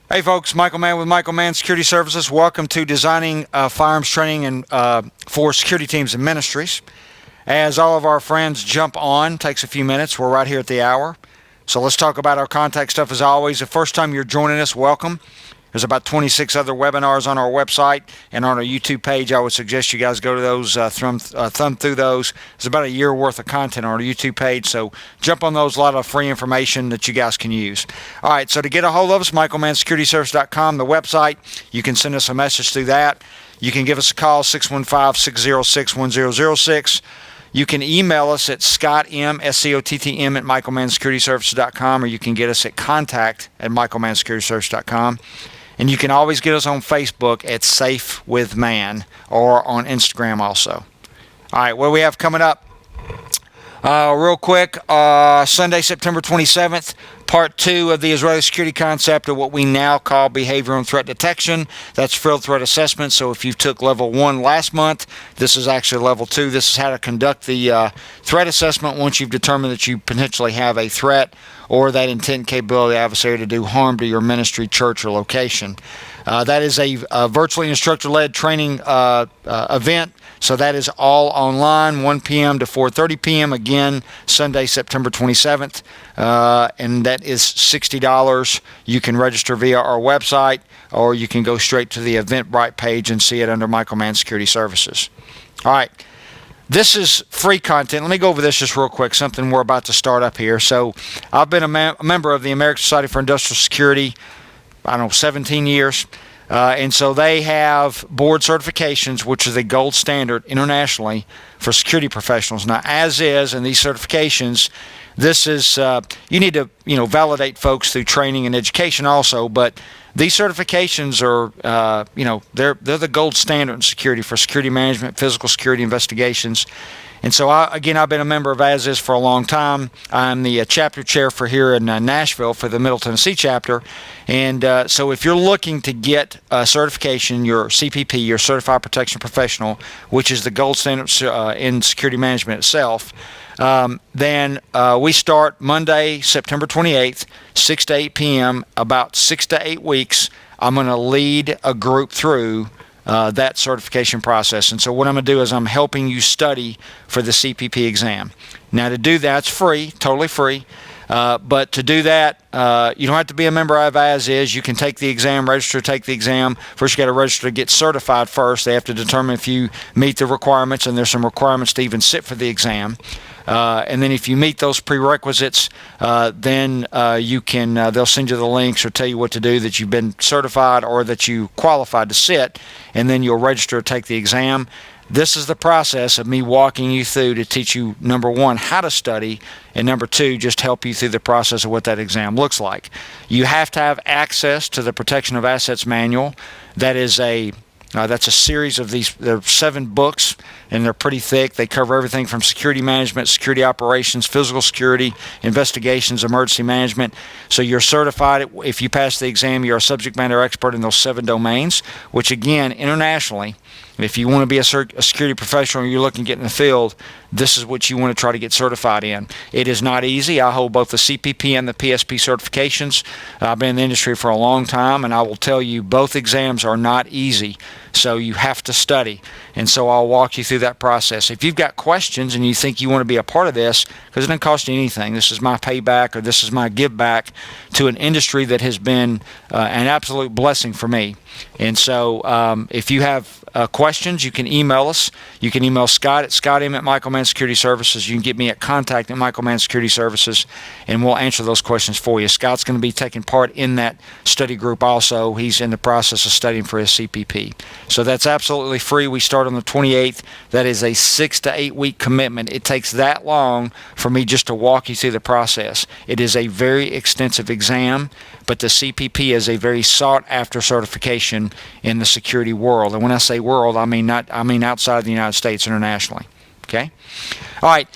Hey folks, Michael Mann with Michael Mann Security Services. Welcome to Designing Firearms Training and for Security Teams and Ministries. As all of our friends jump on, takes a few minutes. We're right here at the hour. So let's talk about our contact stuff as always. The first time you're joining us, welcome. There's about 26 other webinars on our website and on our YouTube page. I would suggest you guys go to those, thumb through those. There's about a year worth of content on our YouTube page, so jump on those. A lot of free information that you guys can use. All right, so to get a hold of us, MichaelMannSecurityService.com, the website. You can send us a message through that. You can give us a call, 615-606-1006. You can email us at ScottM, SCOTTM, at MichaelMannSecurityServices.com, or you can get us at contact@MichaelMannSecurityServices.com. And you can always get us on Facebook at Safe with Man or on Instagram also. All right, what do we have coming up? Real quick, Sunday, September 27th, Part 2 of the Israeli security concept of what we now call behavioral and threat detection. That's field threat assessment. So if you took level 1 last month, this is actually level 2. This is how to conduct the threat assessment once you've determined that you potentially have a threat or that intent and capability of the adversary to do harm to your ministry, church, or location. That is a virtually instructor-led training event. So that is all online, 1 p.m. to 4:30 p.m. Again, Sunday, September 27th. And that is $60. You can register via our website, or you can go straight to the Eventbrite page and see it under Michael Mann Security Services. All right. This is free content. Let me go over this just real quick, something we're about to start up here. So I've been a member of the American Society for Industrial Security, 17 years. And so they have board certifications, which is the gold standard internationally for security professionals. Now, as is, in these certifications, this is, you need to, validate folks through training and education also, but these certifications are, they're the gold standard in security for security management, physical security investigations. And so, I've been a member of As Is for a long time. I'm the chapter chair for here in Nashville for the Middle Tennessee chapter. And so if you're looking to get a certification, your CPP, your Certified Protection Professional, which is the gold standard in security management itself, then we start Monday, September 28th, 6 to 8 p.m., about 6 to 8 weeks. I'm going to lead a group through that certification process. And so what I'm going to do is I'm helping you study for the CPP exam. Now to do that, it's free, totally free. But to do that, you don't have to be a member of As Is. You can take the exam, register, take the exam. First, you got to register to get certified first. They have to determine if you meet the requirements, and there's some requirements to even sit for the exam. And then if you meet those prerequisites, then you can. They'll send you the links or tell you what to do that you've been certified or that you qualified to sit, and then you'll register to take the exam. This is the process of me walking you through to teach you, number one, how to study, and number two, just help you through the process of what that exam looks like. You have to have access to the Protection of Assets Manual. That is that's a series of these. There are 7 books, and they're pretty thick. They cover everything from security management, security operations, physical security, investigations, emergency management. So you're certified. If you pass the exam, you're a subject matter expert in those 7 domains, which again, internationally, if you want to be a security professional and you're looking to get in the field, this is what you want to try to get certified in. It is not easy. I hold both the CPP and the PSP certifications. I've been in the industry for a long time, and I will tell you both exams are not easy. So you have to study. And so I'll walk you through that process. If you've got questions and you think you want to be a part of this, because it doesn't cost you anything, this is my payback or this is my give back to an industry that has been an absolute blessing for me. And so if you have questions, you can email us. You can email Scott at ScottM at Michael Mann Security Services. You can get me at contact at Michael Mann Security Services, and we'll answer those questions for you. Scott's going to be taking part in that study group also. He's in the process of studying for his CPP. So that's absolutely free. We start on the 28th. That is a 6 to 8 week commitment. It takes that long for me just to walk you through the process. It is a very extensive exam, but the CPP is a very sought-after certification in the security world. And when I say world, I mean outside of the United States, internationally. Okay? All right.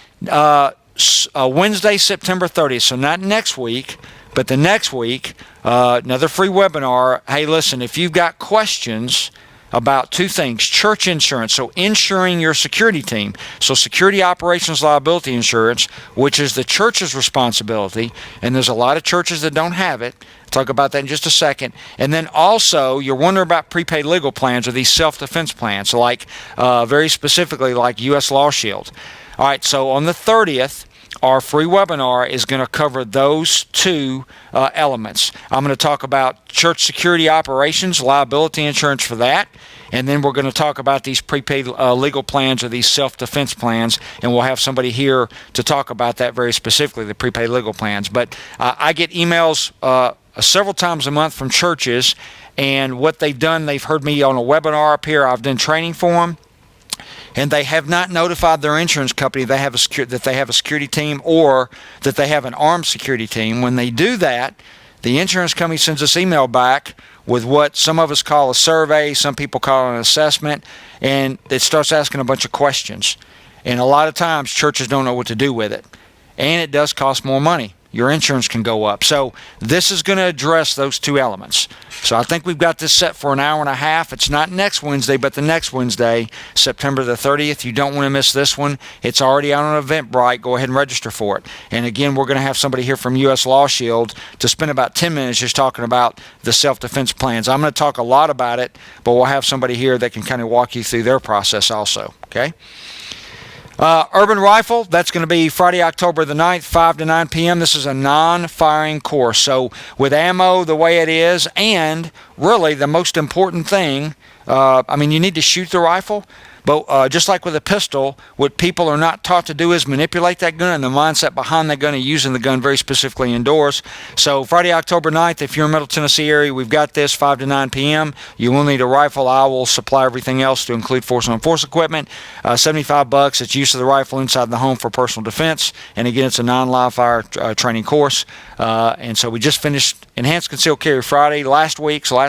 Wednesday, September 30th. So not next week, but the next week, another free webinar. Hey, listen, if you've got questions about two things: church insurance, so insuring your security team, so security operations liability insurance, which is the church's responsibility, and there's a lot of churches that don't have it. I'll talk about that in just a second. And then also, you're wondering about prepaid legal plans or these self-defense plans, like very specifically like U.S. Law Shield. All right, so on the 30th, our free webinar is going to cover those two elements. I'm going to talk about church security operations, liability insurance for that, and then we're going to talk about these prepaid legal plans or these self-defense plans, and we'll have somebody here to talk about that very specifically, the prepaid legal plans. But I get emails several times a month from churches, and what they've done, they've heard me on a webinar up here. I've done training for them, and they have not notified their insurance company that they have a security team or that they have an armed security team. When they do that, the insurance company sends us email back with what some of us call a survey, some people call it an assessment, and it starts asking a bunch of questions. And a lot of times churches don't know what to do with it. And it does cost more money. Your insurance can go up. So this is going to address those two elements. So I think we've got this set for an hour and a half. It's not next Wednesday, but the next Wednesday, September the 30th. You don't want to miss this one. It's already out on Eventbrite. Go ahead and register for it. And again, we're going to have somebody here from U.S. Law Shield to spend about 10 minutes just talking about the self-defense plans. I'm going to talk a lot about it, but we'll have somebody here that can kind of walk you through their process also. Okay? Urban Rifle, that's going to be Friday, October the 9th, 5 to 9 p.m. This is a non-firing course. So with ammo the way it is, and really the most important thing, you need to shoot the rifle, but just like with a pistol, what people are not taught to do is manipulate that gun and the mindset behind that gun and using the gun very specifically indoors. So Friday, October 9th, if you're in Middle Tennessee area, we've got this 5 to 9 p.m. You will need a rifle. I will supply everything else to include force-on-force equipment. $75. It's use of the rifle inside the home for personal defense. And again, it's a non-live fire training course. And so we just finished Enhanced Concealed Carry Friday last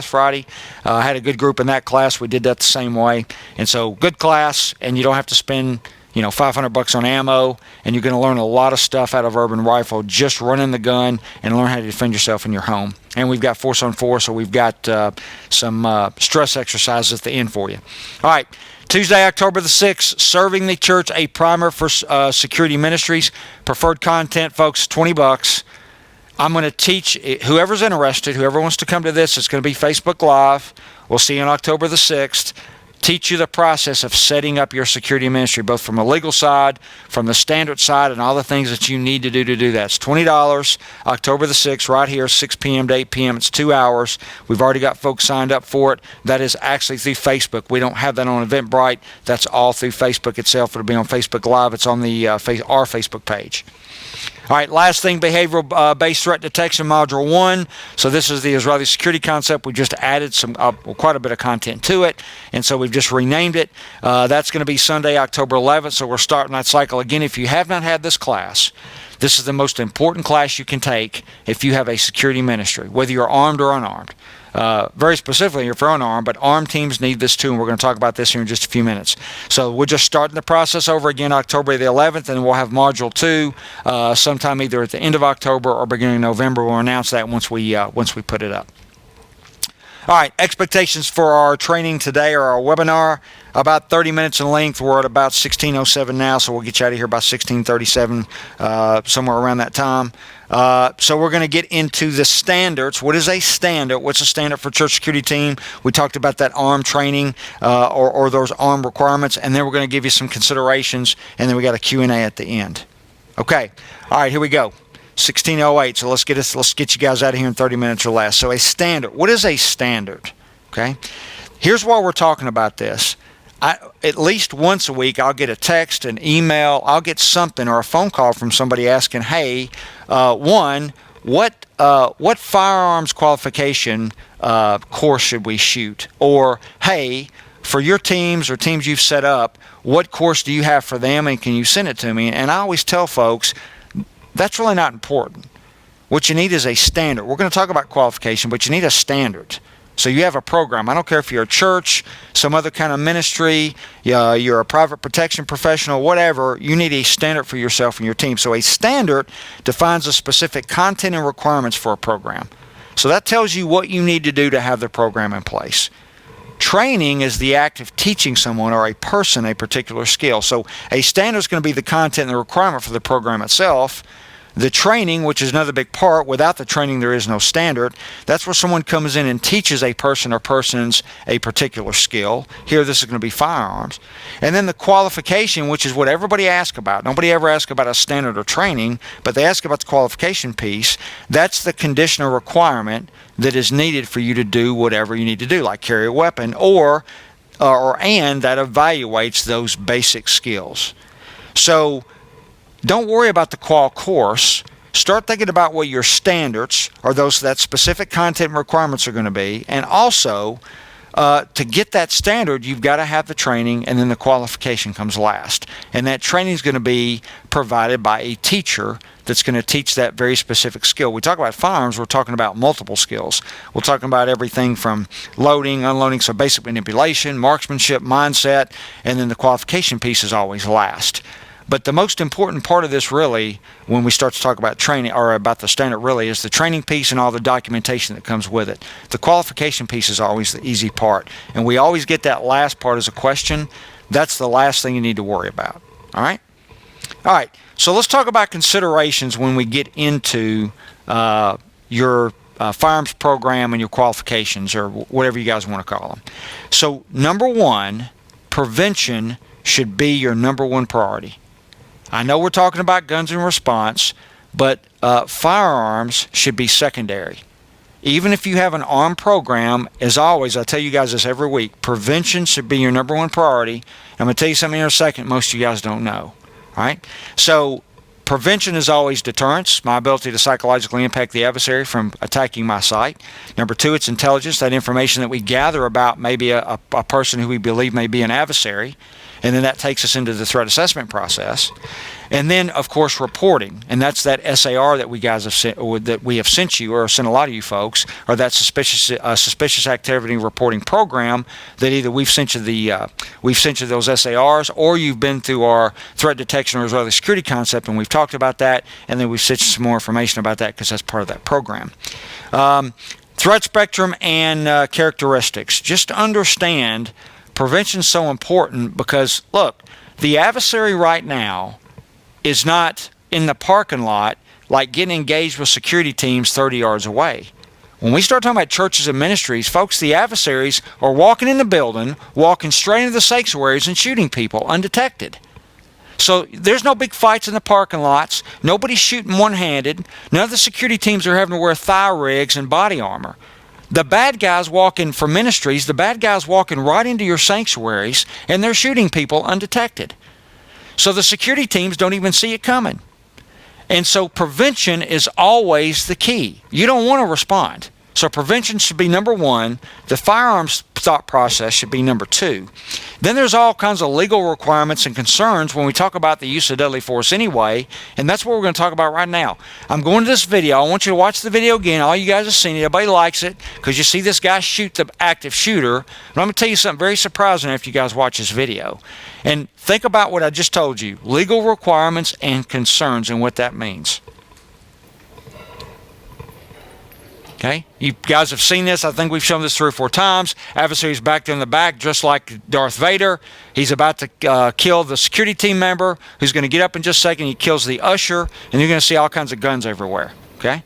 Friday. I had a good group in that class. We did that the same way. And so good class, and you don't have to spend $500 on ammo, and you're going to learn a lot of stuff out of Urban Rifle, just running the gun and learn how to defend yourself in your home. And we've got force on force, so we've got some stress exercises at the end for you. All right, Tuesday, October the 6th, Serving the Church, a primer for Security Ministries. Preferred content, folks, $20. I'm going to teach whoever's interested, whoever wants to come to this. It's going to be Facebook Live. We'll see you on October the 6th. Teach you the process of setting up your security ministry, both from a legal side, from the standard side, and all the things that you need to do that. It's $20, October the 6th, right here, 6 p.m. to 8 p.m. It's 2 hours. We've already got folks signed up for it. That is actually through Facebook. We don't have that on Eventbrite. That's all through Facebook itself. It'll be on Facebook Live. It's on the our Facebook page. All right, last thing, behavioral-based threat detection, Module 1. So this is the Israeli security concept. We just added quite a bit of content to it, and so we've just renamed it. That's going to be Sunday, October 11th, so we're starting that cycle. Again, if you have not had this class, this is the most important class you can take if you have a security ministry, whether you're armed or unarmed. Very specifically, if you're unarmed, but armed teams need this too, and we're going to talk about this here in just a few minutes. So we're just starting the process over again October the 11th, and we'll have Module 2 sometime either at the end of October or beginning of November. We'll announce that once we put it up. All right, expectations for our training today or our webinar, about 30 minutes in length. We're at about 16:07 now, so we'll get you out of here about 16:37, somewhere around that time. So we're going to get into the standards. What is a standard? What's a standard for church security team? We talked about that ARM training or those ARM requirements, and then we're going to give you some considerations, and then we got a Q&A at the end. Okay, all right, here we go. 16:08. So let's get you guys out of here in 30 minutes or less. So a standard. What is a standard? Okay. Here's why we're talking about this. At least once a week, I'll get a text, an email, I'll get something or a phone call from somebody asking, "Hey, what firearms qualification course should we shoot?" Or, "Hey, for your teams or teams you've set up, what course do you have for them, and can you send it to me?" And I always tell folks, that's really not important. What you need is a standard. We're going to talk about qualification, but you need a standard. So you have a program. I don't care if you're a church, some other kind of ministry, you're a private protection professional, whatever, you need a standard for yourself and your team. So a standard defines the specific content and requirements for a program. So that tells you what you need to do to have the program in place. training is the act of teaching someone or a person a particular skill. So a standard is going to be the content and the requirement for the program itself. The training, which is another big part, without the training there is no standard. That's where someone comes in and teaches a person or persons a particular skill. Here this is going to be firearms. And then the qualification, which is what everybody asks about. Nobody ever asks about a standard or training, but they ask about the qualification piece. That's the conditional requirement that is needed for you to do whatever you need to do, like carry a weapon, and that evaluates those basic skills. So don't worry about the qual course. Start thinking about what your standards or that specific content and requirements are going to be. And also, to get that standard, you've got to have the training, and then the qualification comes last. And that training is going to be provided by a teacher that's going to teach that very specific skill. We talk about firearms, we're talking about multiple skills. We're talking about everything from loading, unloading, so basic manipulation, marksmanship, mindset, and then the qualification piece is always last. But the most important part of this really, when we start to talk about training or about the standard really, is the training piece and all the documentation that comes with it. The qualification piece is always the easy part. And we always get that last part as a question. That's the last thing you need to worry about. All right? All right. So let's talk about considerations when we get into your firearms program and your qualifications, or whatever you guys want to call them. So number one, prevention should be your number one priority. I know we're talking about guns and response, but firearms should be secondary. Even if you have an armed program, as always, I tell you guys this every week, prevention should be your number one priority. I'm going to tell you something in a second most of you guys don't know. All right? So prevention is always deterrence, my ability to psychologically impact the adversary from attacking my site. Number two, it's intelligence, that information that we gather about maybe a person who we believe may be an adversary. And then that takes us into the threat assessment process. And then, of course, reporting. And that's that SAR that we guys have sent, or that we have sent you, or sent a lot of you folks, or that suspicious activity reporting program that either we've sent you those SARs, or you've been through our threat detection or early security concept, and we've talked about that, and then we've sent you some more information about that because that's part of that program. Threat spectrum and characteristics. Just understand prevention is so important because, look, the adversary right now is not in the parking lot like getting engaged with security teams 30 yards away. When we start talking about churches and ministries, folks, the adversaries are walking in the building, walking straight into the sanctuaries and shooting people undetected. So there's no big fights in the parking lots. Nobody's shooting one-handed. None of the security teams are having to wear thigh rigs and body armor. The bad guys walking for ministries, the bad guys walking right into your sanctuaries, and they're shooting people undetected. So the security teams don't even see it coming. And so prevention is always the key. You don't want to respond. So prevention should be number one. The firearms thought process should be number two. Then there's all kinds of legal requirements and concerns when we talk about the use of deadly force anyway, and that's what we're going to talk about right now. I'm going to this video. I want you to watch the video again. All you guys have seen it. Everybody likes it because you see this guy shoot the active shooter. But I'm going to tell you something very surprising after you guys watch this video. And think about what I just told you. Legal requirements and concerns and what that means. Okay, you guys have seen this. I think we've shown this 3 or 4 times. Adversary's back there in the back, just like Darth Vader. He's about to kill the security team member, who's going to get up in just a second. He kills the usher, and you're going to see all kinds of guns everywhere. Okay,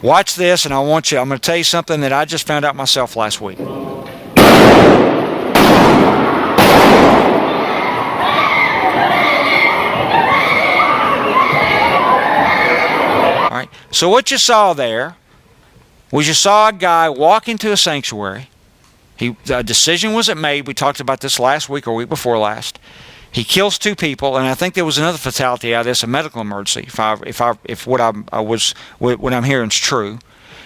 watch this, and I'm going to tell you something that I just found out myself last week. All right. So what you saw there was you saw a guy walk into a sanctuary. A decision wasn't made. We talked about this last week or week before last. He kills 2 people, and I think there was another fatality out of this, a medical emergency. If what I'm hearing is true.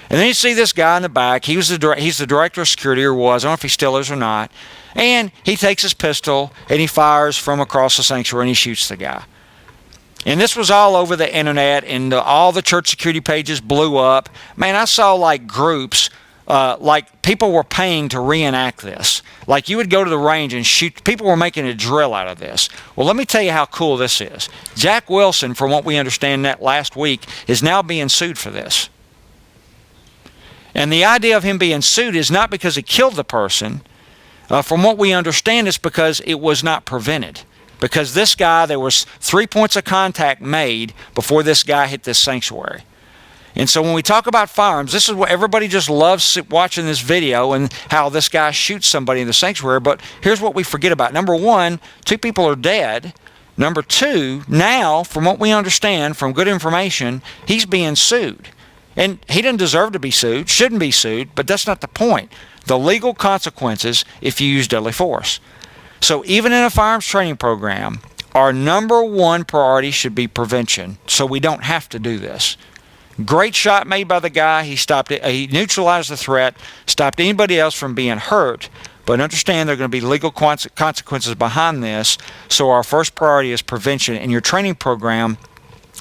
And then you see this guy in the back. He's the director of security, or was. I don't know if he still is or not. And he takes his pistol and he fires from across the sanctuary and he shoots the guy. And this was all over the internet, and all the church security pages blew up. Man, I saw like groups, like people were paying to reenact this. Like you would go to the range and shoot. People were making a drill out of this. Well, let me tell you how cool this is. Jack Wilson, from what we understand that last week, is now being sued for this. And the idea of him being sued is not because he killed the person. From what we understand, it's because it was not prevented. Because this guy, there was 3 points of contact made before this guy hit this sanctuary. And so when we talk about firearms, this is what everybody just loves watching this video and how this guy shoots somebody in the sanctuary. But here's what we forget about. Number one, 2 people are dead. Number 2, now, from what we understand, from good information, he's being sued. And he didn't deserve to be sued, shouldn't be sued, but that's not the point. The legal consequences if you use deadly force. So even in a firearms training program, our number 1 priority should be prevention, so we don't have to do this. Great shot made by the guy. He stopped it. He neutralized the threat, stopped anybody else from being hurt. But understand there are going to be legal consequences behind this. So our first priority is prevention, and your training program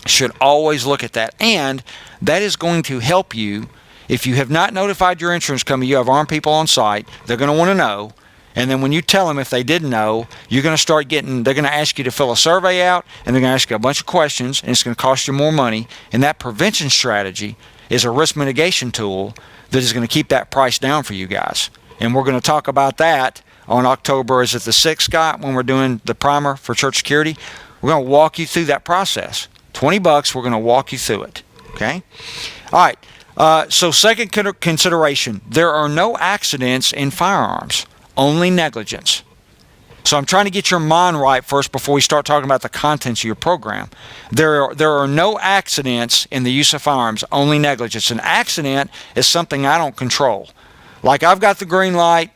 should always look at that. And that is going to help you. If you have not notified your insurance company, you have armed people on site, they're going to want to know. And then when you tell them if they didn't know, you're going to start getting, they're going to ask you to fill a survey out, and they're going to ask you a bunch of questions, and it's going to cost you more money. And that prevention strategy is a risk mitigation tool that is going to keep that price down for you guys. And we're going to talk about that on October, is it the 6th, Scott, when we're doing the primer for church security? We're going to walk you through that process. $20, we're going to walk you through it. Okay? All right. So second consideration, there are no accidents in firearms. Only negligence. So I'm trying to get your mind right first before we start talking about the contents of your program. There are no accidents in the use of firearms, only negligence. An accident is something I don't control. Like I've got the green light.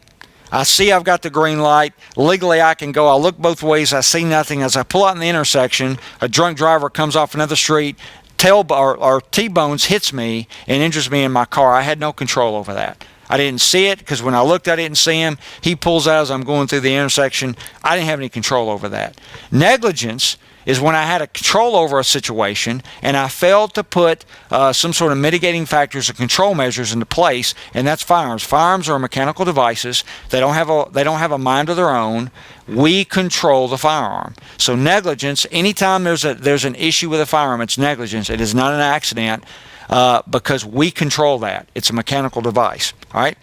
I see I've got the green light. Legally I can go. I look both ways. I see nothing. As I pull out in the intersection, a drunk driver comes off another street, or T-bones hits me and injures me in my car. I had no control over that. I didn't see it because when I looked, I didn't see him. He pulls out as I'm going through the intersection. I didn't have any control over that. Negligence is when I had a control over a situation and I failed to put some sort of mitigating factors or control measures into place, and that's firearms. Firearms are mechanical devices. They don't have a mind of their own. We control the firearm. So negligence, anytime there's an issue with a firearm, it's negligence. It is not an accident. Because we control that. It's a mechanical device. All right?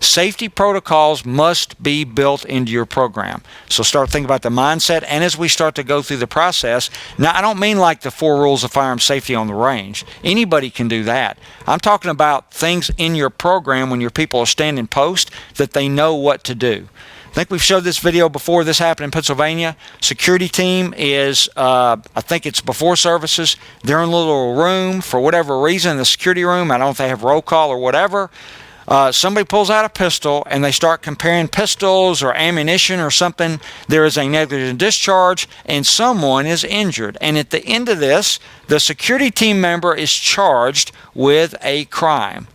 Safety protocols must be built into your program. So start thinking about the mindset, and as we start to go through the process, now I don't mean like the 4 rules of firearm safety on the range. Anybody can do that. I'm talking about things in your program when your people are standing post that they know what to do. I think we've showed this video before. This happened in Pennsylvania. Security team is, I think it's before services. They're in a little room for whatever reason, in the security room. I don't know if they have roll call or whatever. Somebody pulls out a pistol and they start comparing pistols or ammunition or something. There is a negligent discharge and someone is injured. And at the end of this, the security team member is charged with a crime.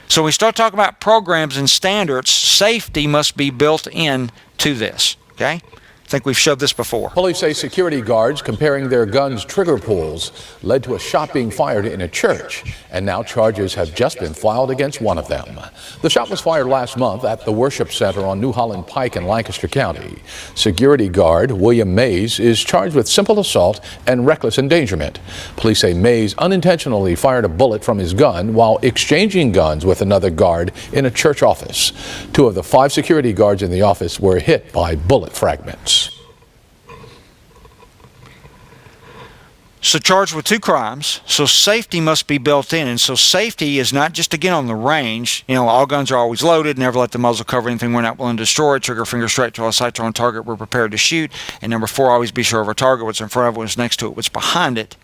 So we start talking about programs and standards. Safety must be built in to this. Okay? I think we've showed this before. Police say security guards comparing their guns' trigger pulls led to a shot being fired in a church, and now charges have just been filed against one of them. The shot was fired last month at the Worship Center on New Holland Pike in Lancaster County. Security guard William Mays is charged with simple assault and reckless endangerment. Police say Mays unintentionally fired a bullet from his gun while exchanging guns with another guard in a church office. 2 of the 5 security guards in the office were hit by bullet fragments. So charged with 2 crimes, so safety must be built in. And so safety is not just to get on the range. You know, all guns are always loaded, never let the muzzle cover anything we're not willing to destroy, trigger finger straight to our sights on target we're prepared to shoot. And number 4, always be sure of our target, what's in front of it, what's next to it, what's behind it.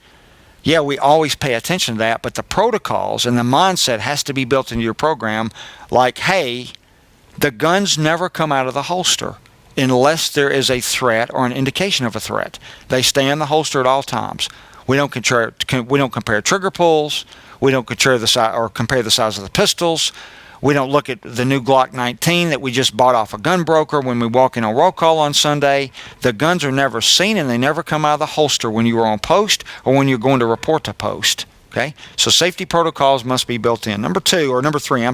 Yeah, we always pay attention to that, but the protocols and the mindset has to be built into your program. Like, hey, the guns never come out of the holster unless there is a threat or an indication of a threat. They stay in the holster at all times. We don't compare trigger pulls. We don't compare the size of the pistols. We don't look at the new Glock 19 that we just bought off a gun broker when we walk in on roll call on Sunday. The guns are never seen and they never come out of the holster when you are on post or when you're going to report to post. Okay? So safety protocols must be built in. Number 3,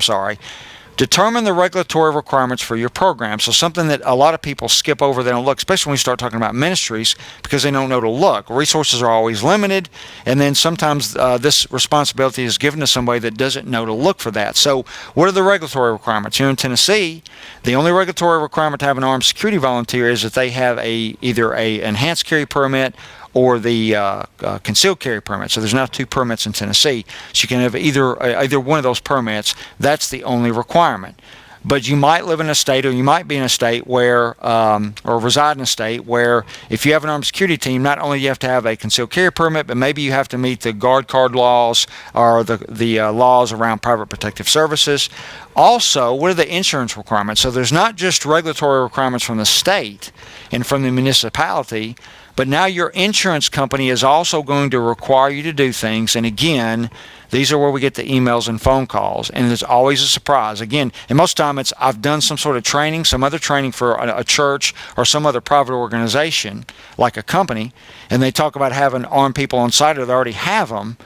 Determine the regulatory requirements for your program. So something that a lot of people skip over, they don't look, especially when we start talking about ministries, because they don't know to look. Resources are always limited, and then sometimes this responsibility is given to somebody that doesn't know to look for that. So what are the regulatory requirements? Here in Tennessee, the only regulatory requirement to have an armed security volunteer is that they have either a enhanced carry permit or the concealed carry permit. So there's now 2 permits in Tennessee. So you can have either one of those permits. That's the only requirement. But you might live in a state, or you might be in a state where, or reside in a state where, if you have an armed security team, not only do you have to have a concealed carry permit, but maybe you have to meet the guard card laws or the laws around private protective services. Also, what are the insurance requirements? So there's not just regulatory requirements from the state and from the municipality, but now your insurance company is also going to require you to do things. And again, these are where we get the emails and phone calls, and it's always a surprise. Again, and most of the time I've done some sort of training, some other training for a church or some other private organization, like a company, and they talk about having armed people on site, or they already have them.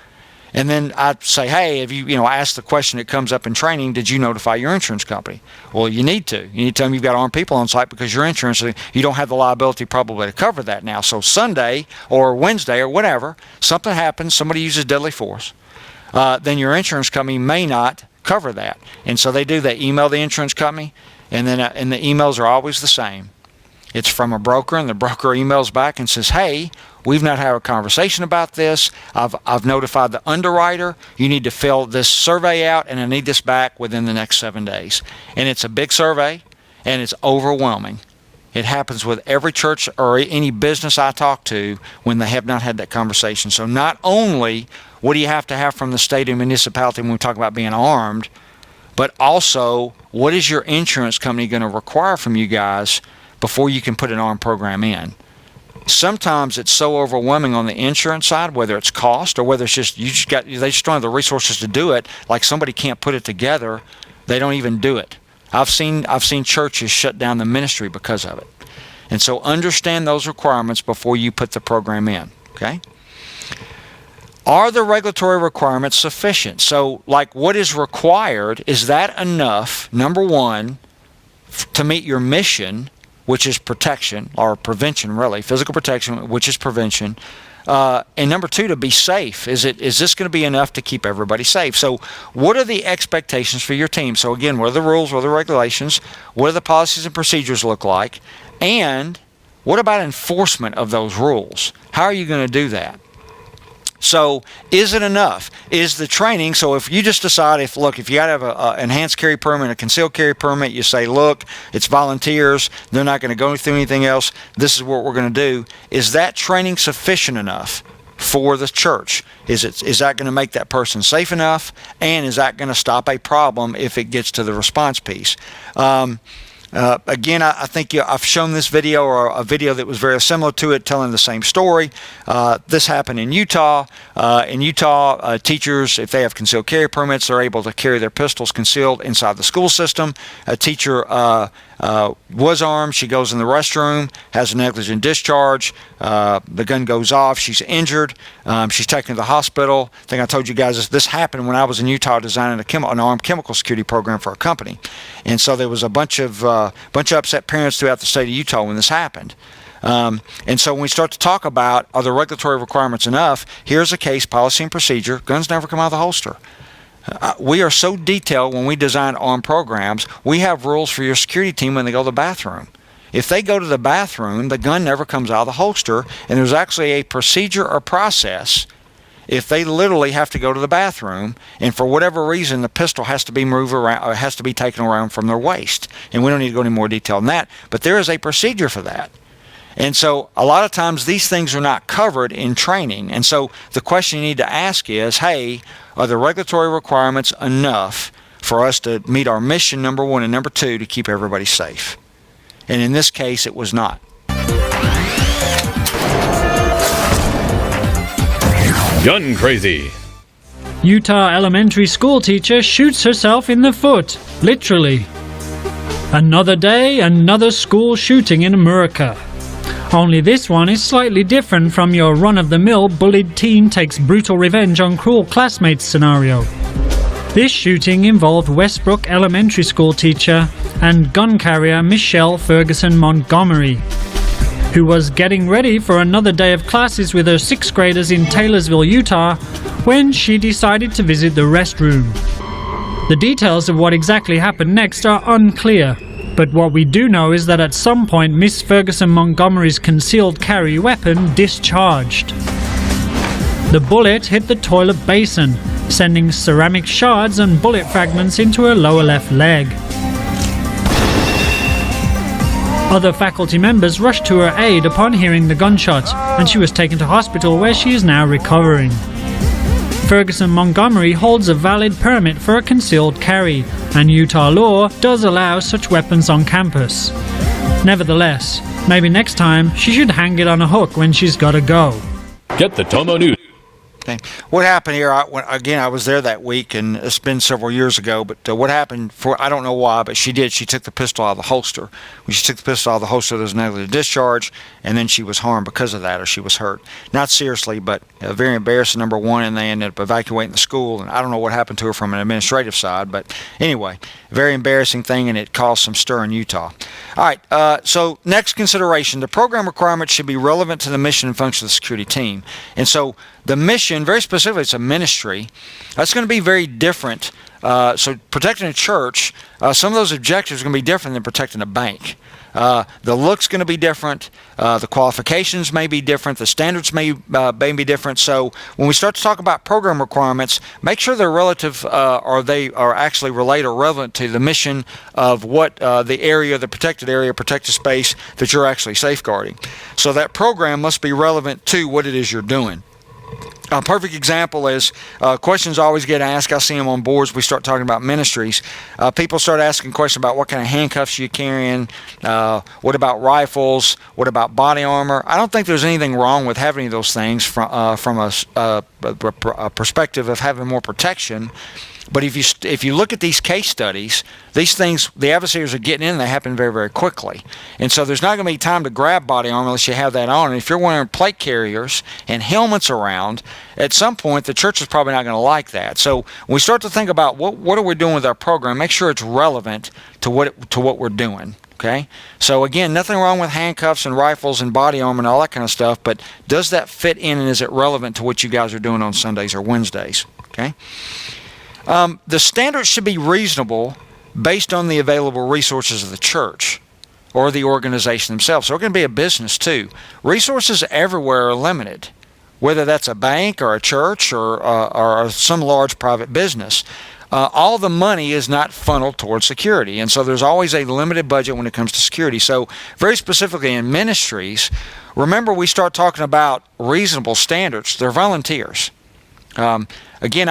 And then I'd say, hey, have you ask the question that comes up in training, did you notify your insurance company? Well, you need to. You need to tell them you've got armed people on site, because your insurance, you don't have the liability probably to cover that now. So Sunday or Wednesday or whatever, something happens, somebody uses deadly force, then your insurance company may not cover that. And so they do, they email the insurance company, and then and the emails are always the same. It's from a broker, and the broker emails back and says, hey, we've not had a conversation about this. I've notified the underwriter. You need to fill this survey out, and I need this back within the next 7 days. And it's a big survey, and it's overwhelming. It happens with every church or any business I talk to when they have not had that conversation. So not only what do you have to have from the state and municipality when we talk about being armed, but also what is your insurance company going to require from you guys before you can put an armed program in. Sometimes it's so overwhelming on the insurance side, whether it's cost or whether it's just they just don't have the resources to do it. Like somebody can't put it together, they don't even do it. I've seen churches shut down the ministry because of it. And so understand those requirements before you put the program in. Okay? Are the regulatory requirements sufficient? So, like, what is required, is that enough, number one, to meet your mission, which is protection, or prevention really, physical protection, which is prevention, and number two, to be safe. Is this going to be enough to keep everybody safe? So what are the expectations for your team? So again, what are the rules, what are the regulations, what do the policies and procedures look like, and what about enforcement of those rules? How are you going to do that? So is it enough? Is the training, so if you just decide, if you got to have an enhanced carry permit, a concealed carry permit, you say, look, it's volunteers, they're not going to go through anything else, this is what we're going to do. Is that training sufficient enough for the church? Is that going to make that person safe enough? And is that going to stop a problem if it gets to the response piece? Again, I think I've shown this video, or a video that was very similar to it, telling the same story. This happened in Utah. Teachers, if they have concealed carry permits, they're able to carry their pistols concealed inside the school system. A teacher was armed. She goes in the restroom, has a negligent discharge. The gun goes off. She's injured. She's taken to the hospital. I think I told you guys this happened when I was in Utah designing an armed chemical security program for a company. And so there was a bunch of upset parents throughout the state of Utah when this happened. And so when we start to talk about, are the regulatory requirements enough, here's a case, policy and procedure. Guns never come out of the holster. We are so detailed when we design armed programs. We have rules for your security team when they go to the bathroom. If they go to the bathroom, the gun never comes out of the holster, and there's actually a procedure or process if they literally have to go to the bathroom, and for whatever reason the pistol has to be moved around, or has to be taken around from their waist. And we don't need to go any more detail than that, but there is a procedure for that. And so a lot of times these things are not covered in training. And so the question you need to ask is, hey, are the regulatory requirements enough for us to meet our mission, number one, and number two, to keep everybody safe? And in this case, it was not. Gun crazy. Utah elementary school teacher shoots herself in the foot, literally. Another day, another school shooting in America. Only this one is slightly different from your run-of-the-mill bullied teen takes brutal revenge on cruel classmates scenario. This shooting involved Westbrook Elementary School teacher and gun carrier Michelle Ferguson Montgomery, who was getting ready for another day of classes with her 6th graders in Taylorsville, Utah, when she decided to visit the restroom. The details of what exactly happened next are unclear, but what we do know is that at some point Miss Ferguson Montgomery's concealed carry weapon discharged. The bullet hit the toilet basin, sending ceramic shards and bullet fragments into her lower left leg. Other faculty members rushed to her aid upon hearing the gunshot, and she was taken to hospital where she is now recovering. Ferguson Montgomery holds a valid permit for a concealed carry, and Utah law does allow such weapons on campus. Nevertheless, maybe next time she should hang it on a hook when she's gotta go. Get the Tomo News. Okay. What happened here, I was there that week, and it's been several years ago, but what happened, I don't know why, but she took the pistol out of the holster. When she took the pistol out of the holster, there was negligent discharge, and then she was harmed because of that, or she was hurt. Not seriously, but very embarrassing, number one, and they ended up evacuating the school, and I don't know what happened to her from an administrative side, but anyway, very embarrassing thing, and it caused some stir in Utah. All right, so next consideration, the program requirements should be relevant to the mission and function of the security team. And so the mission, very specifically, it's a ministry. That's going to be very different. So protecting a church, some of those objectives are going to be different than protecting a bank. The look's going to be different. The qualifications may be different. The standards may be different. So when we start to talk about program requirements, make sure they're relative, or they are actually related or relevant to the mission of what the area, the protected area, protected space that you're actually safeguarding. So that program must be relevant to what it is you're doing. A perfect example is questions always get asked. I see them on boards. We start talking about ministries. People start asking questions about what kind of handcuffs you're carrying. What about rifles? What about body armor? I don't think there's anything wrong with having those things from a perspective of having more protection. But if you look at these case studies, these things, the adversaries are getting in, they happen very, very quickly. And so there's not going to be time to grab body armor unless you have that on. And if you're wearing plate carriers and helmets around, at some point the church is probably not going to like that. So when we start to think about what are we doing with our program, make sure it's relevant to what we're doing. Okay? So again, nothing wrong with handcuffs and rifles and body armor and all that kind of stuff, but does that fit in, and is it relevant to what you guys are doing on Sundays or Wednesdays? Okay? The standards should be reasonable based on the available resources of the church or the organization themselves. So we're going to be a business too. Resources everywhere are limited, whether that's a bank or a church or some large private business. All the money is not funneled towards security, and so there's always a limited budget when it comes to security. So very specifically in ministries, remember we start talking about reasonable standards. They're volunteers. Again,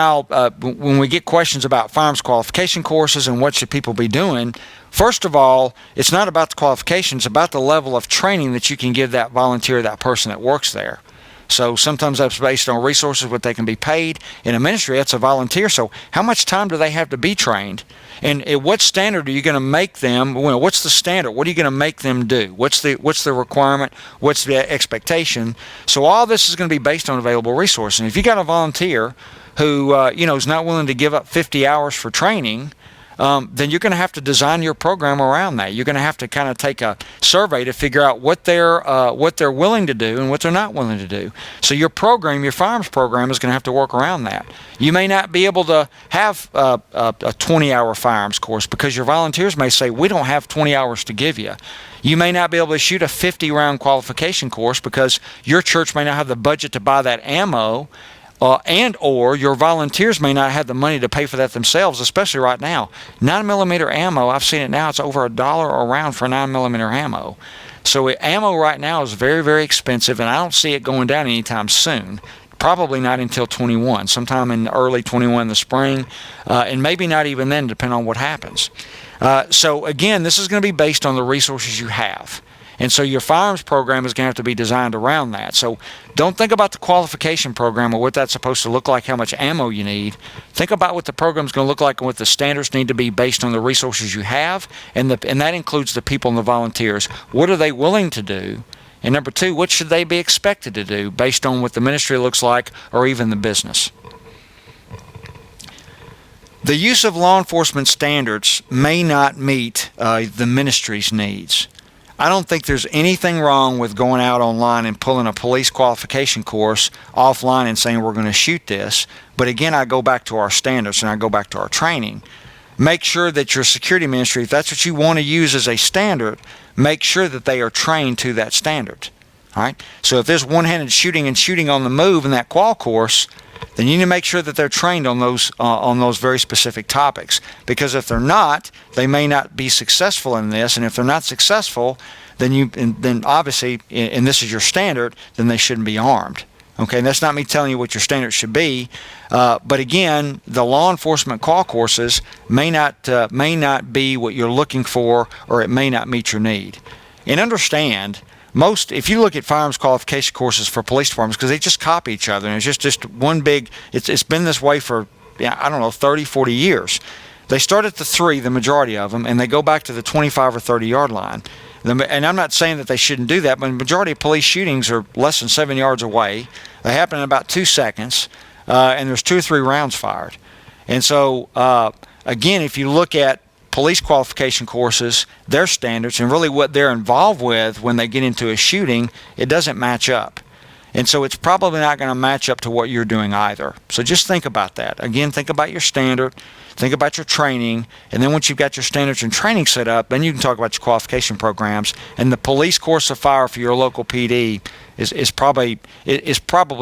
when we get questions about firearms qualification courses and what should people be doing, first of all, it's not about the qualifications, it's about the level of training that you can give that volunteer, that person that works there. So sometimes that's based on resources, what they can be paid. In a ministry, that's a volunteer. So how much time do they have to be trained? And at what standard are you going to make them? Well, what's the standard? What are you going to make them do? What's the requirement? What's the expectation? So all this is going to be based on available resources. And if you got a volunteer who is not willing to give up 50 hours for training, then you're going to have to design your program around that. You're going to have to kind of take a survey to figure out what they're willing to do and what they're not willing to do. So your firearms program is going to have to work around that. You may not be able to have a 20-hour firearms course because your volunteers may say, we don't have 20 hours to give you. You may not be able to shoot a 50-round qualification course because your church may not have the budget to buy that ammo. And/or your volunteers may not have the money to pay for that themselves, especially right now. 9mm ammo, I've seen it now, it's over $1 a round for 9mm ammo. So ammo right now is very, very expensive, and I don't see it going down anytime soon. Probably not until 21, sometime in early 21 in the spring, and maybe not even then, depending on what happens. So again, this is going to be based on the resources you have. And so your firearms program is going to have to be designed around that. So don't think about the qualification program or what that's supposed to look like, how much ammo you need. Think about what the program is going to look like and what the standards need to be based on the resources you have, and that includes the people and the volunteers. What are they willing to do? And number two, what should they be expected to do based on what the ministry looks like or even the business? The use of law enforcement standards may not meet the ministry's needs. I don't think there's anything wrong with going out online and pulling a police qualification course offline and saying we're going to shoot this. But again, I go back to our standards and I go back to our training. Make sure that your security ministry, if that's what you want to use as a standard, make sure that they are trained to that standard. All right? So if there's one-handed shooting and shooting on the move in that qual course, then you need to make sure that they're trained on those very specific topics. Because if they're not, they may not be successful in this. And if they're not successful, then obviously, and this is your standard, then they shouldn't be armed. Okay, and that's not me telling you what your standards should be. But again, the law enforcement qual courses may not be what you're looking for, or it may not meet your need. And understand, if you look at firearms qualification courses for police departments, because they just copy each other, and it's just one big, it's been this way for, 30, 40 years. They start at the 3, the majority of them, and they go back to the 25 or 30 yard line. And I'm not saying that they shouldn't do that, but the majority of police shootings are less than 7 yards away. They happen in about 2 seconds, and there's 2 or 3 rounds fired. And so, again, if you look at police qualification courses, their standards, and really what they're involved with when they get into a shooting, it doesn't match up. And so it's probably not going to match up to what you're doing either. So just think about that. Again, think about your standard, think about your training, and then once you've got your standards and training set up, then you can talk about your qualification programs. And the police course of fire for your local PD is probably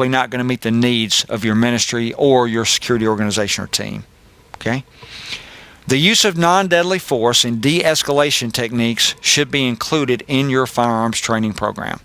not going to meet the needs of your ministry or your security organization or team. Okay? The use of non-deadly force and de-escalation techniques should be included in your firearms training program.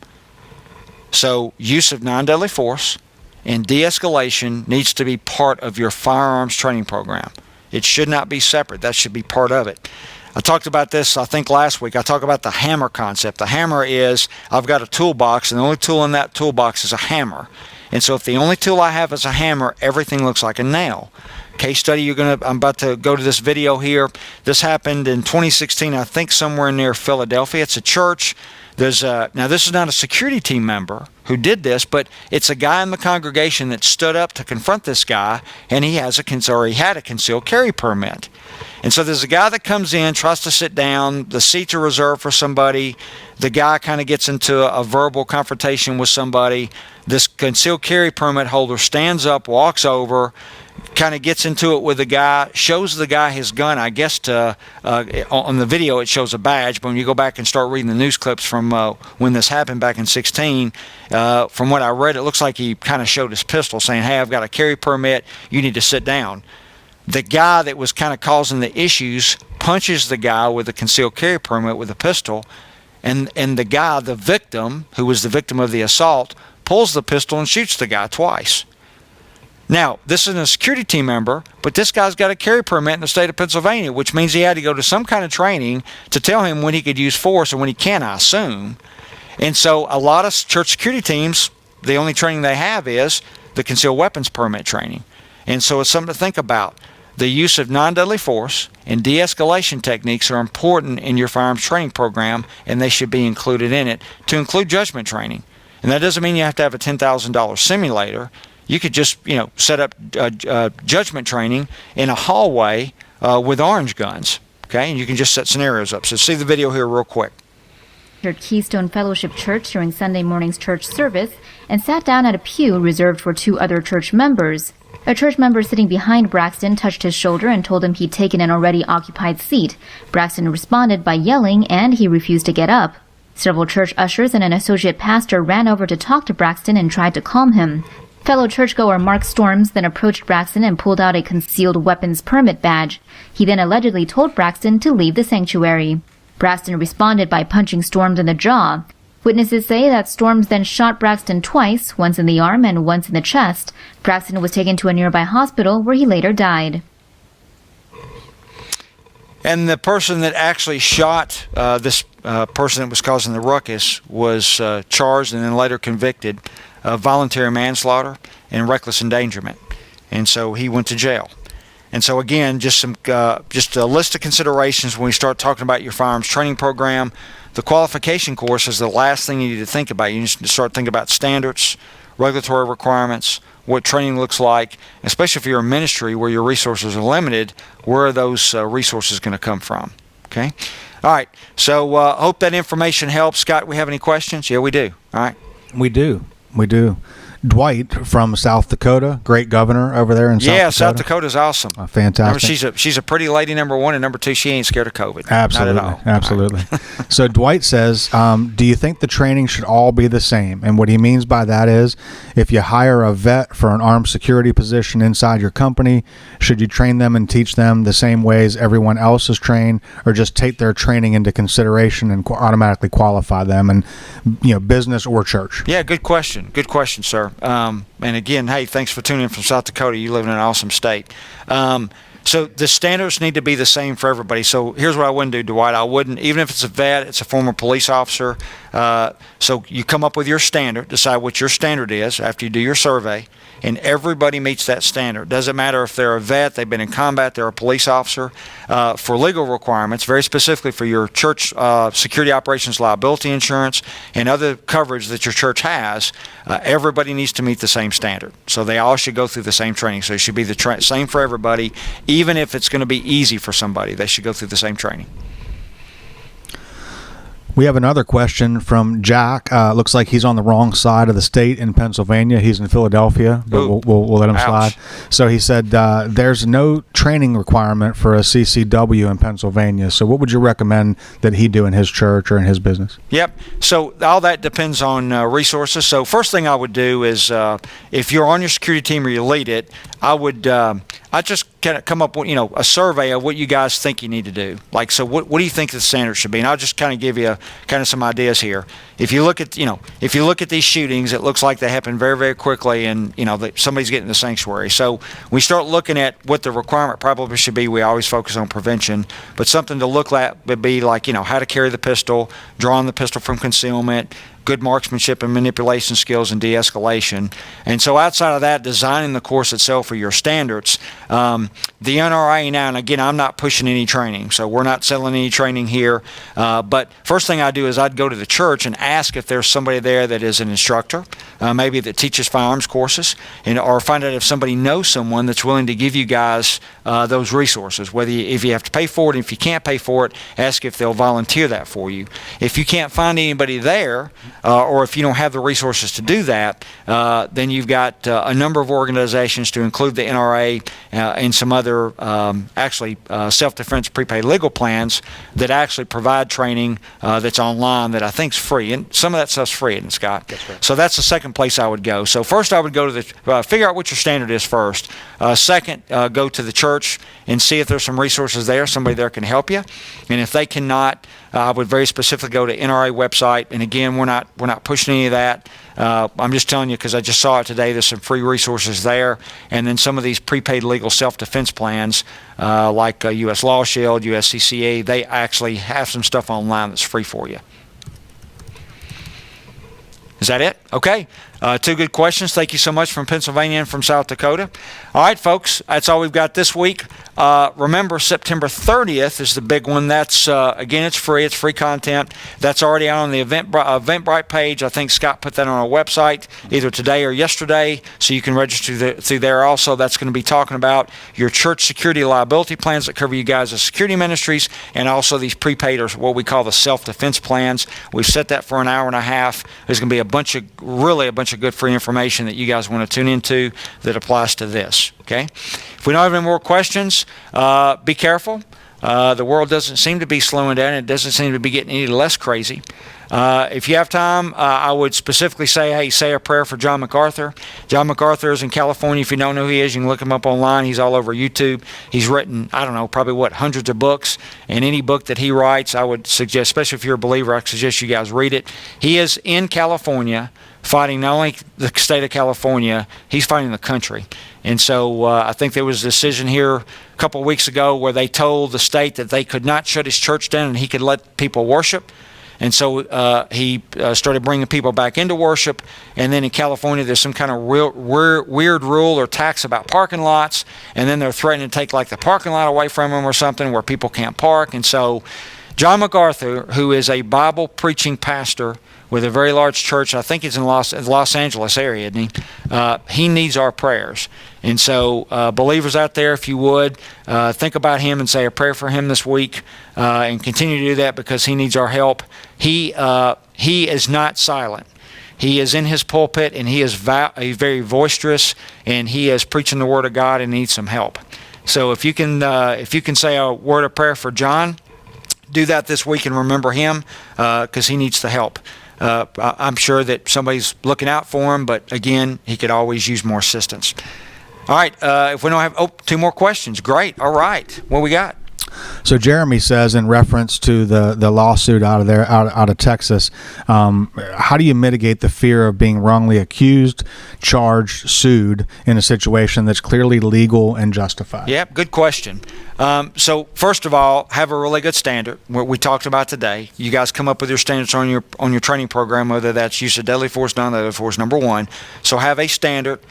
So use of non-deadly force and de-escalation needs to be part of your firearms training program. It should not be separate. That should be part of it. I talked about this, I think, last week. I talked about the hammer concept. The hammer is, I've got a toolbox, and the only tool in that toolbox is a hammer. And so if the only tool I have is a hammer, everything looks like a nail. Case study, I'm about to go to this video here. This happened in 2016, I think somewhere near Philadelphia. It's a church. Now this is not a security team member who did this, but it's a guy in the congregation that stood up to confront this guy, and he had a concealed carry permit. And so there's a guy that comes in, tries to sit down, the seats are reserved for somebody, the guy kind of gets into a verbal confrontation with somebody, this concealed carry permit holder stands up, walks over, kind of gets into it with the guy, shows the guy his gun. I guess on the video it shows a badge, but when you go back and start reading the news clips from when this happened back in 16, from what I read, it looks like he kind of showed his pistol saying, hey, I've got a carry permit, you need to sit down. The guy that was kind of causing the issues punches the guy with a concealed carry permit with a pistol, and the guy, the victim, who was the victim of the assault, pulls the pistol and shoots the guy twice. Now, this isn't a security team member, but this guy's got a carry permit in the state of Pennsylvania, which means he had to go to some kind of training to tell him when he could use force and when he can't, I assume. And so a lot of church security teams, the only training they have is the concealed weapons permit training. And so it's something to think about. The use of non-deadly force and de-escalation techniques are important in your firearms training program, and they should be included in it, to include judgment training. And that doesn't mean you have to have a $10,000 simulator. You could just, set up judgment training in a hallway with orange guns, okay? And you can just set scenarios up. So see the video here real quick. At Keystone Fellowship Church during Sunday morning's church service and sat down at a pew reserved for 2 other church members. A church member sitting behind Braxton touched his shoulder and told him he'd taken an already occupied seat. Braxton responded by yelling, and he refused to get up. Several church ushers and an associate pastor ran over to talk to Braxton and tried to calm him. Fellow churchgoer Mark Storms then approached Braxton and pulled out a concealed weapons permit badge. He then allegedly told Braxton to leave the sanctuary. Braxton responded by punching Storms in the jaw. Witnesses say that Storms then shot Braxton twice, once in the arm and once in the chest. Braxton was taken to a nearby hospital where he later died. And the person that actually shot this person that was causing the ruckus was charged and then later convicted of voluntary manslaughter and reckless endangerment. And so he went to jail. And so again, just a list of considerations when we start talking about your firearms training program. The qualification course is the last thing you need to think about. You need to start thinking about standards, regulatory requirements, what training looks like, especially if you're a ministry where your resources are limited, where are those resources going to come from? Okay? All right. So hope that information helps. Scott, we have any questions? Yeah, we do. All right. We do. Dwight from South Dakota, great governor over there in South Dakota. Yeah, South Dakota's awesome. Fantastic. Remember, she's a pretty lady, number one, and number two, she ain't scared of COVID. Absolutely, Not at all. absolutely. So Dwight says, do you think the training should all be the same? And what he means by that is, if you hire a vet for an armed security position inside your company, should you train them and teach them the same ways everyone else is trained, or just take their training into consideration and automatically qualify them, and business or church? Yeah, good question. Good question, sir. And again, hey, thanks for tuning in from South Dakota. You live in an awesome state. So the standards need to be the same for everybody. So here's what I wouldn't do, Dwight. I wouldn't, even if it's a vet, it's a former police officer. So you come up with your standard, decide what your standard is after you do your survey, and everybody meets that standard. Doesn't matter if they're a vet, they've been in combat, they're a police officer. For legal requirements, very specifically for your church security operations liability insurance and other coverage that your church has, everybody needs to meet the same standard. So they all should go through the same training. So it should be the same for everybody. Even if it's going to be easy for somebody, they should go through the same training. We have another question from Jack. Looks like he's on the wrong side of the state in Pennsylvania. He's in Philadelphia, but we'll let him slide. So he said there's no training requirement for a CCW in Pennsylvania. So what would you recommend that he do in his church or in his business? Yep. So all that depends on resources. So first thing I would do is if you're on your security team or you lead it, I just kind of come up with, a survey of what you guys think you need to do. Like, so what do you think the standard should be? And I'll just kind of give you some ideas here. If you look at these shootings, it looks like they happen very, very quickly, and somebody's getting the sanctuary. So we start looking at what the requirement probably should be. We always focus on prevention, but something to look at would be like, how to carry the pistol, drawing the pistol from concealment, good marksmanship and manipulation skills, and de-escalation. And so outside of that, designing the course itself for your standards. The NRA now, and again, I'm not pushing any training, so we're not selling any training here. But first thing I do is I'd go to the church and ask if there's somebody there that is an instructor, maybe that teaches firearms courses, or find out if somebody knows someone that's willing to give you guys those resources. If you have to pay for it, and if you can't pay for it, ask if they'll volunteer that for you. If you can't find anybody there, or if you don't have the resources to do that, then you've got a number of organizations, to include the NRA and some other self-defense prepaid legal plans that actually provide training that's online that I think is free. And some of that stuff's free, isn't it, Scott? That's right. So that's the second place I would go. So first I would go to figure out what your standard is first. Second, go to the church and see if there's some resources there, somebody there can help you. And if they cannot, I would very specifically go to NRA website. And again, we're not pushing any of that. I'm just telling you because I just saw it today. There's some free resources there, and then some of these prepaid legal self-defense plans, like U.S. Law Shield, USCCA, they actually have some stuff online that's free for you. Is that it? Okay. Two good questions. Thank you so much from Pennsylvania and from South Dakota. All right, folks, that's all we've got this week. Remember, September 30th is the big one. That's, again, it's free. It's free content. That's already out on the Eventbrite page. I think Scott put that on our website either today or yesterday, so you can register through there also. That's going to be talking about your church security liability plans that cover you guys as security ministries, and also these prepaid, or what we call the self-defense plans. We've set that for an hour and a half. There's going to be a bunch of good free information that you guys want to tune into that applies to this. Okay? If we don't have any more questions, be careful. The world doesn't seem to be slowing down. It doesn't seem to be getting any less crazy. If you have time, I would specifically say a prayer for John MacArthur. John MacArthur is in California. If you don't know who he is, you can look him up online. He's all over YouTube. He's written, probably hundreds of books. And any book that he writes, I would suggest, especially if you're a believer, I suggest you guys read it. He is in California fighting not only the state of California, he's fighting the country. And so I think there was a decision here a couple of weeks ago where they told the state that they could not shut his church down and he could let people worship. And so he started bringing people back into worship. And then in California, there's some kind of weird rule or tax about parking lots. And then they're threatening to take like the parking lot away from them or something where people can't park. And so John MacArthur, who is a Bible preaching pastor with a very large church, I think he's in Los Angeles area, isn't he needs our prayers. And so believers out there, if you would, think about him and say a prayer for him this week, and continue to do that because he needs our help. He is not silent. He is in his pulpit, and he is very boisterous, and he is preaching the Word of God and needs some help. So if you can say a word of prayer for John, do that this week and remember him because he needs the help. I'm sure that somebody's looking out for him, but again, he could always use more assistance. All right, if we don't have 2 more questions, great. All right, what we got? So Jeremy says, in reference to the lawsuit out of Texas, how do you mitigate the fear of being wrongly accused, charged, sued in a situation that's clearly legal and justified? Yep, good question. So first of all, have a really good standard. What we talked about today, you guys come up with your standards on your training program, whether that's use of deadly force, non-deadly force, number 1. So have a standard.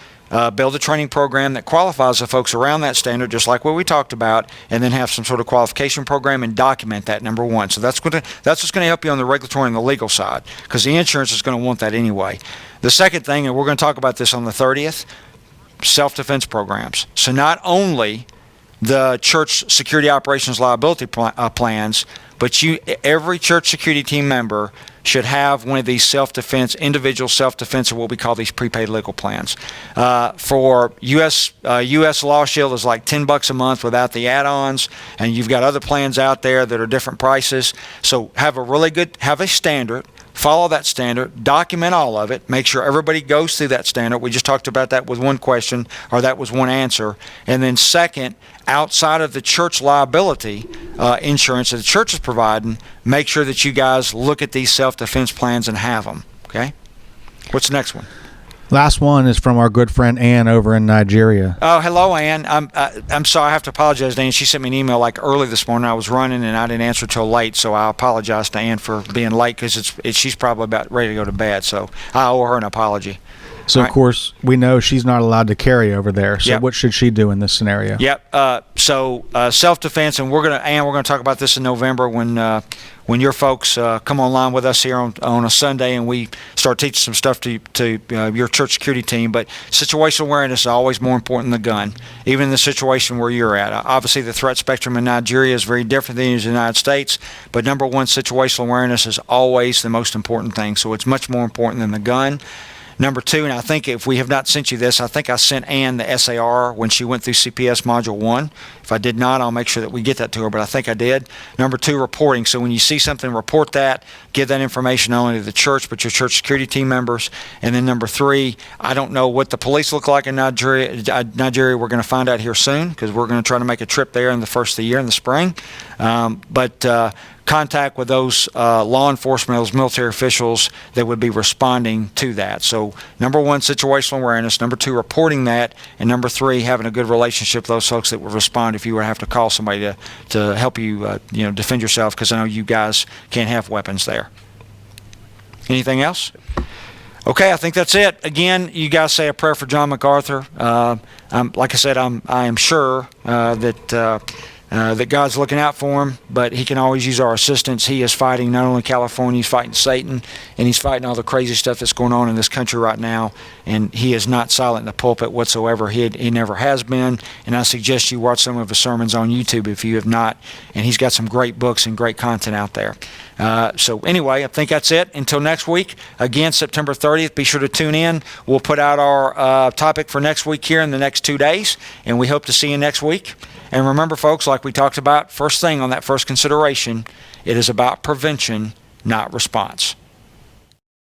Build a training program that qualifies the folks around that standard, just like what we talked about, and then have some sort of qualification program and document that, number 1. So that's what's going to help you on the regulatory and the legal side, because the insurance is going to want that anyway. The second thing, and we're going to talk about this on the 30th, self-defense programs. So not only the church security operations liability plans, but every church security team member should have one of these individual self-defense, or what we call these prepaid legal plans. For U.S. Law Shield is like $10 a month without the add-ons, and you've got other plans out there that are different prices. So have a standard. Follow that standard, document all of it, make sure everybody goes through that standard. We just talked about that with one question, or that was one answer. And then second, outside of the church liability insurance that the church is providing, make sure that you guys look at these self-defense plans and have them. Okay? What's the next one? Last one is from our good friend Ann over in Nigeria. Oh, hello, Ann. I'm sorry. I have to apologize to Ann. She sent me an email like early this morning. I was running and I didn't answer till late, so I apologize to Ann for being late because she's probably about ready to go to bed. So I owe her an apology. So, All of course, we know she's not allowed to carry over there. So Yep. what should she do in this scenario? Yep. So self-defense, and we're gonna talk about this in November when your folks come online with us here on a Sunday, and we start teaching some stuff to your church security team. But situational awareness is always more important than the gun, even in the situation where you're at. Obviously, the threat spectrum in Nigeria is very different than in the United States, but number 1, situational awareness is always the most important thing. So it's much more important than the gun. Number 2, and I think if we have not sent you this, I think I sent Ann the SAR when she went through CPS Module 1. If I did not, I'll make sure that we get that to her, but I think I did. Number 2, reporting. So when you see something, report that. Give that information not only to the church, but your church security team members. And then number 3, I don't know what the police look like in Nigeria. We're going to find out here soon because we're going to try to make a trip there in the first of the year in the spring. But contact with those law enforcement, those military officials that would be responding to that. So number 1, situational awareness. Number 2, reporting that. And number 3, having a good relationship with those folks that would respond if you were to have to call somebody to help you defend yourself, because I know you guys can't have weapons there. Anything else? Okay, I think that's it. Again, you guys say a prayer for John MacArthur. Like I said, I am sure that God's looking out for him, but he can always use our assistance. He is fighting not only California, he's fighting Satan, and he's fighting all the crazy stuff that's going on in this country right now, and he is not silent in the pulpit whatsoever. He never has been, and I suggest you watch some of his sermons on YouTube if you have not, and he's got some great books and great content out there. So anyway, I think that's it. Until next week, again, September 30th, be sure to tune in. We'll put out our topic for next week here in the next 2 days, and we hope to see you next week. And remember, folks, like we talked about first thing on that first consideration, it is about prevention, not response.